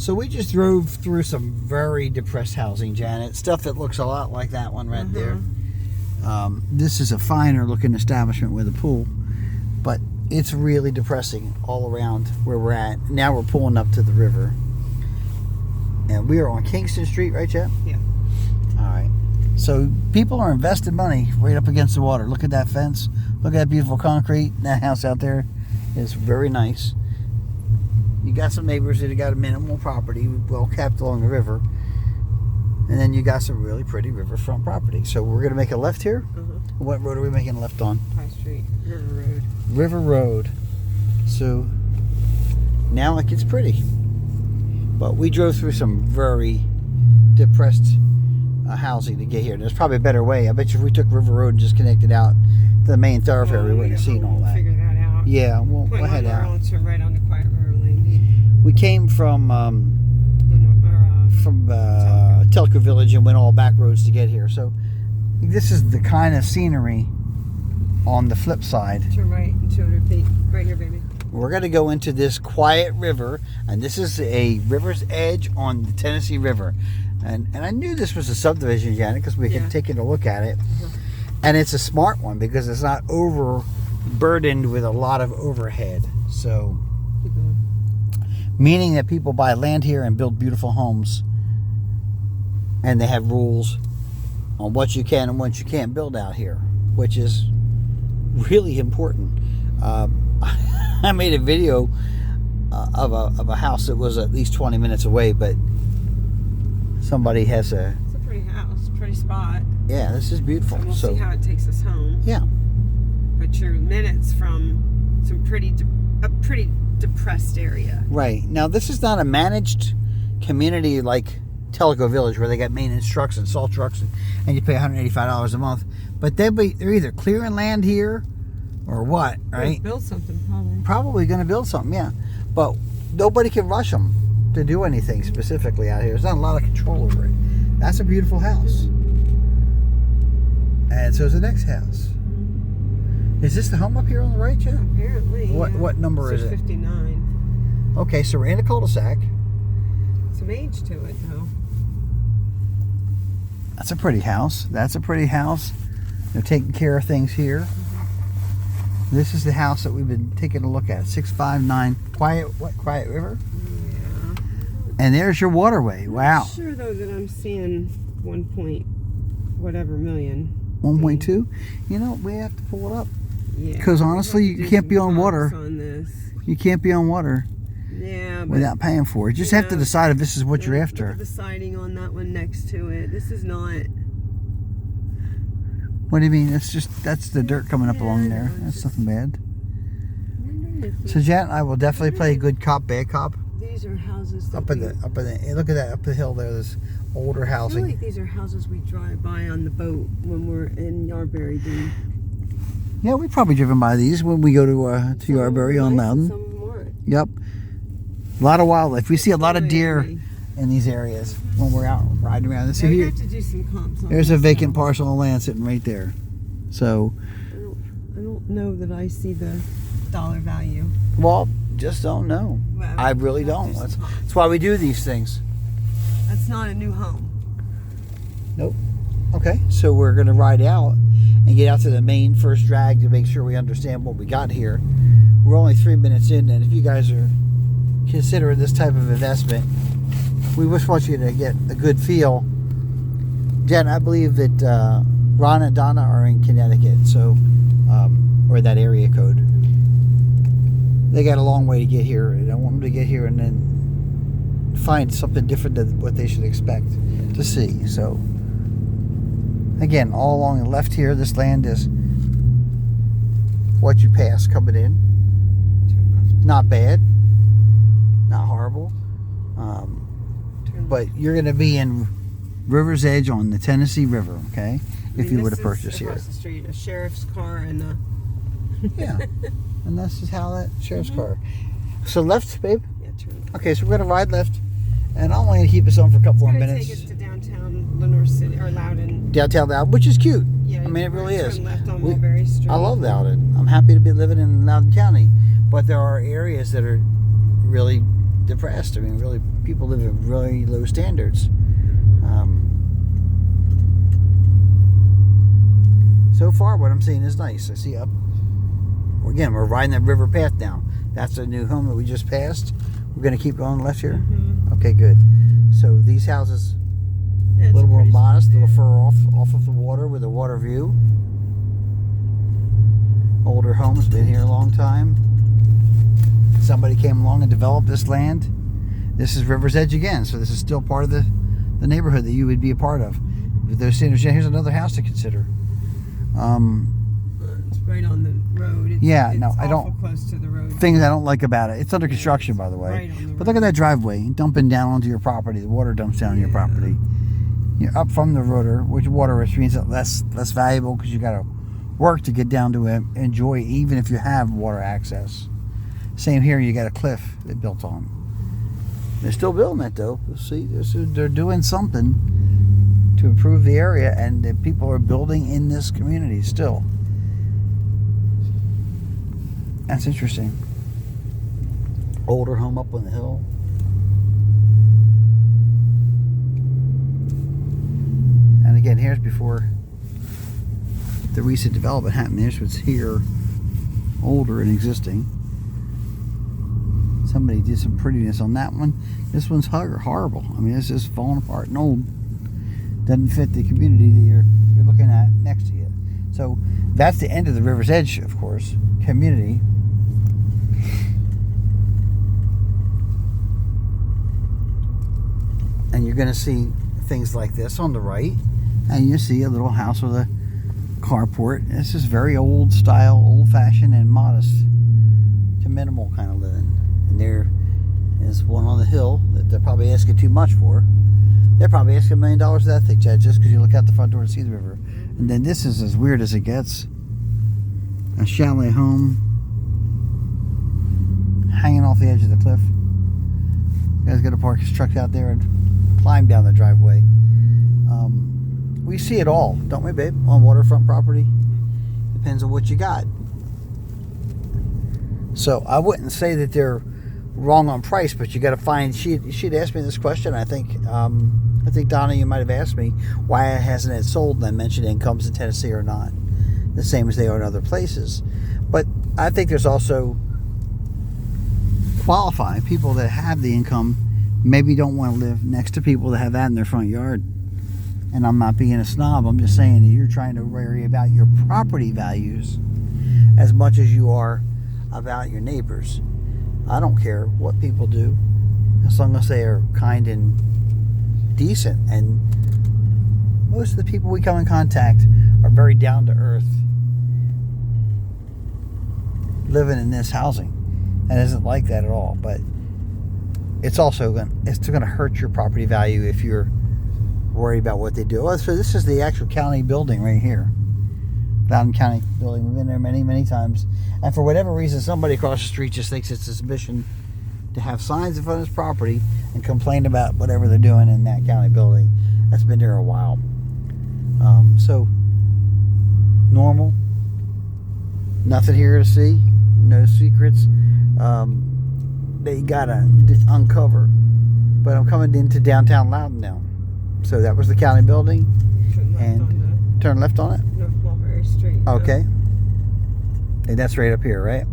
So we just drove through some very depressed housing, Janet. Stuff that looks a lot like that one right there. This is a finer looking establishment with a pool, but it's really depressing all around where we're at. Now we're pulling up to the river. And we are on Kingston Street, right, Jen? Yeah. All right. So people are investing money right up against the water. Look at that fence. Look at that beautiful concrete. That house out there is very nice. You got some neighbors that have got a minimal property, well kept along the river. And then you got some really pretty riverfront property. So we're going to make a left here. What road are we making a left on? High Street, River Road. River Road. So now it gets pretty. But we drove through some very depressed housing to get here. There's probably a better way. I bet you if we took River Road and just connected out to the main thoroughfare, we wouldn't have seen all that. Figure that out. Yeah, we'll head out. I'll turn right on the Quiet River Lane. We came from Telco Village and went all back roads to get here. So this is the kind of scenery on the flip side. Turn right in 200 feet. Right here, baby. We're going to go into this quiet river, and this is a river's edge on the Tennessee River. And I knew this was a subdivision, Janet, because we had taken a look at it. And it's a smart one because it's not overburdened with a lot of overhead. So, meaning that people buy land here and build beautiful homes, and they have rules on what you can and what you can't build out here, which is really important. I made a video of a house that was at least 20 minutes away, but somebody has a... It's a pretty house, pretty spot. Yeah, this is beautiful. And we'll see how it takes us home. Yeah. But you're minutes from some pretty depressed area. Right. Now, this is not a managed community like Telco Village where they got maintenance trucks and salt trucks and you pay $185 a month. But they're either clearing land here or what, right? Build something, probably. Probably going to build something, yeah. But nobody can rush them to do anything specifically out here. There's not a lot of control over it. That's a beautiful house. And so is the next house. Is this the home up here on the right, Jeff? Apparently. What number is it? 59. Okay, so we're in a cul-de-sac. Some age to it, though. That's a pretty house. That's a pretty house. They're taking care of things here. This is the house that we've been taking a look at. 659 Quiet River? Yeah. And there's your waterway. Wow. I'm sure, though, that I'm seeing 1 point whatever million. 1.2? You know, we have to pull it up. Yeah. Because honestly, you can't be on water. On this. You can't be on water. Yeah, but without paying for it. You just have to decide if this is what you're after. Look at the siding on that one next to it. This is not... What do you mean? That's the dirt coming up along there. That's nothing bad. So Jan and I will definitely play good cop, bad cop. These are houses that up in the look at that up the hill there. There's older housing. I feel like these are houses we drive by on the boat when we're in Yarberry, dude. Yeah, we've probably driven by these when we go to Yarberry on Loudon. Some of them aren't. Yep. A lot of wildlife. We see a lot of deer in these areas when we're out riding around. So we have to do some comps on there's a vacant parcel of land sitting right there. So I don't know that I see the dollar value. Well, just don't know. Well, I really don't. That's why we do these things. That's not a new home. Nope. Okay, so we're going to ride out and get out to the main first drag to make sure we understand what we got here. We're only 3 minutes in, and if you guys are considering this type of investment, we just want you to get a good feel. Jen, I believe that Ron and Donna are in Connecticut, so or that area code. They got a long way to get here, and I want them to get here and then find something different than what they should expect to see. So again, all along the left here, this land is what you pass coming in. Not bad, not horrible, but you're going to be in River's Edge on the Tennessee River, okay? If you were to purchase here. Across the street, a sheriff's car and a... Yeah, and this is how that sheriff's car. So left, babe? Yeah, turn left. Okay, so we're going to ride left, and I'm only going to keep us on for a couple more minutes. Take us to downtown Lenore City, or Loudon. Downtown Loudon, which is cute. Yeah, I mean, it really is. Turn left on Mulberry Street. I love Loudon. I'm happy to be living in Loudon County, but there are areas that are really depressed. I mean, really, people live at really low standards. So far, what I'm seeing is nice. I see up. Again, we're riding that river path now. That's a new home that we just passed. We're going to keep going left here? Mm-hmm. Okay, good. So these houses, Yeah, a little more modest, a little there. further off of the water with a water view. Older homes, been here a long time. Somebody came along and developed this land. This is River's Edge again, so this is still part of the neighborhood that you would be a part of. With those standards, here's another house to consider. It's right on the road. It's I don't. Close to the road. Things I don't like about it. It's under construction, by the way. Right on the But look at that driveway dumping down onto your property. The water dumps down on your property. You're up from the rotor, which water means less valuable because you got to work to get down to it, enjoy it, even if you have water access. Same here. You got a cliff they built on. They're still building it though. See, they're doing something to improve the area, and the people are building in this community still. That's interesting. Older home up on the hill. And again, here's before the recent development happened. Here's what's here, older and existing. Somebody did some prettiness on that one. This one's horrible. I mean, it's just falling apart and old. Doesn't fit the community that you're looking at next to you. So that's the end of the River's Edge, of course, community. And you're going to see things like this on the right, and you see a little house with a carport. This is very old style, old-fashioned, and modest to minimal kind of living. And there is one on the hill that they're probably asking too much for. They're probably asking $1 million for that thing, Chad, just because you look out the front door and see the river. And then this is as weird as it gets. A chalet home hanging off the edge of the cliff. You guys got to park his truck out there and climb down the driveway. We see it all, don't we, babe? On waterfront property. Depends on what you got. So I wouldn't say that they're wrong on price, but you got to find. She'd asked me this question. I think Donna, you might have asked me why it hasn't sold. And I mentioned incomes in Tennessee are not the same as they are in other places. But I think there's also qualified people that have the income. Maybe don't want to live next to people that have that in their front yard. And I'm not being a snob. I'm just saying that you're trying to worry about your property values as much as you are about your neighbors. I don't care what people do as long as they are kind and decent. And most of the people we come in contact are very down to earth, living in this housing. And it isn't like that at all. But it's also going to hurt your property value if you're worried about what they do. So this is the actual county building right here. Loudon County building. We've been there many, many times. And for whatever reason, somebody across the street just thinks it's his mission to have signs in front of his property and complain about whatever they're doing in that county building. That's been there a while. So, normal. Nothing here to see. No secrets. They gotta uncover. But I'm coming into downtown Loudon now. So that was the county building. Turn left on it? North Mulberry Street. Okay. And that's right up here, right?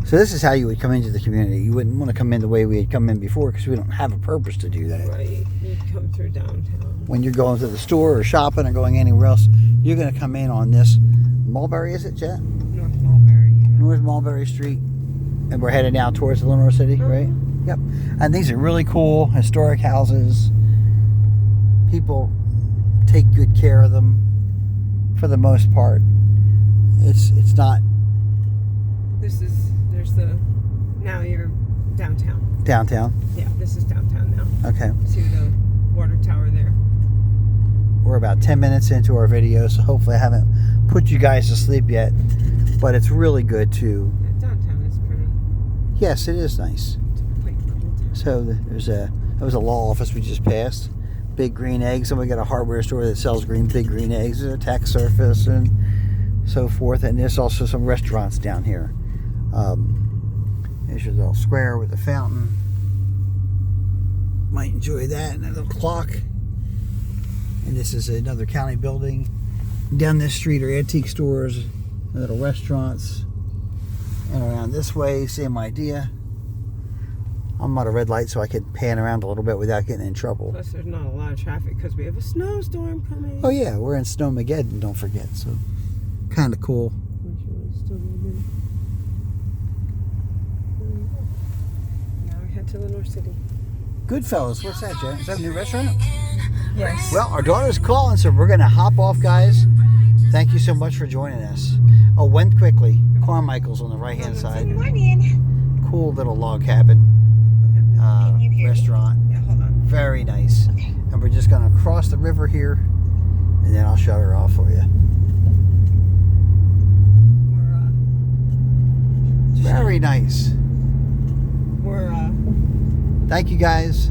So this is how you would come into the community. You wouldn't want to come in the way we had come in before because we don't have a purpose to do that. Right. You'd come through downtown. When you're going to the store or shopping or going anywhere else, you're going to come in on this Mulberry, is it, Jet? North Mulberry. Yeah. North Mulberry Street. And we're headed now towards Lenore City, right? Yep. And these are really cool historic houses. People take good care of them for the most part. It's not. Now you're downtown. Downtown? Yeah, this is downtown now. Okay. See the water tower there. We're about 10 minutes into our video, so hopefully I haven't put you guys to sleep yet. But it's really good too. Yeah, downtown is pretty. Yes, it is nice. It's a quaint little town. So that was a law office we just passed. Big Green Eggs. Somebody got a hardware store that sells big green eggs. There's a tax surface and so forth. And there's also some restaurants down here. There's your little square with the fountain. Might enjoy that, and a little clock. And this is another county building. Down this street are antique stores, little restaurants. And around this way, same idea. I'm on a red light so I can pan around a little bit without getting in trouble. Plus, there's not a lot of traffic because we have a snowstorm coming. Oh yeah, we're in Snowmageddon, don't forget. So, kind of cool. Now we head to the North City. Goodfellas, what's that, Jen? Is that a new restaurant? Yes. Well, our daughter's calling, so we're going to hop off, guys. Thank you so much for joining us. Oh, went quickly. Carmichael's on the right-hand side. Cool little log cabin restaurant. Yeah, hold on. Very nice. And we're just going to cross the river here, and then I'll shut her off for you. We're Very nice. We're Thank you, guys.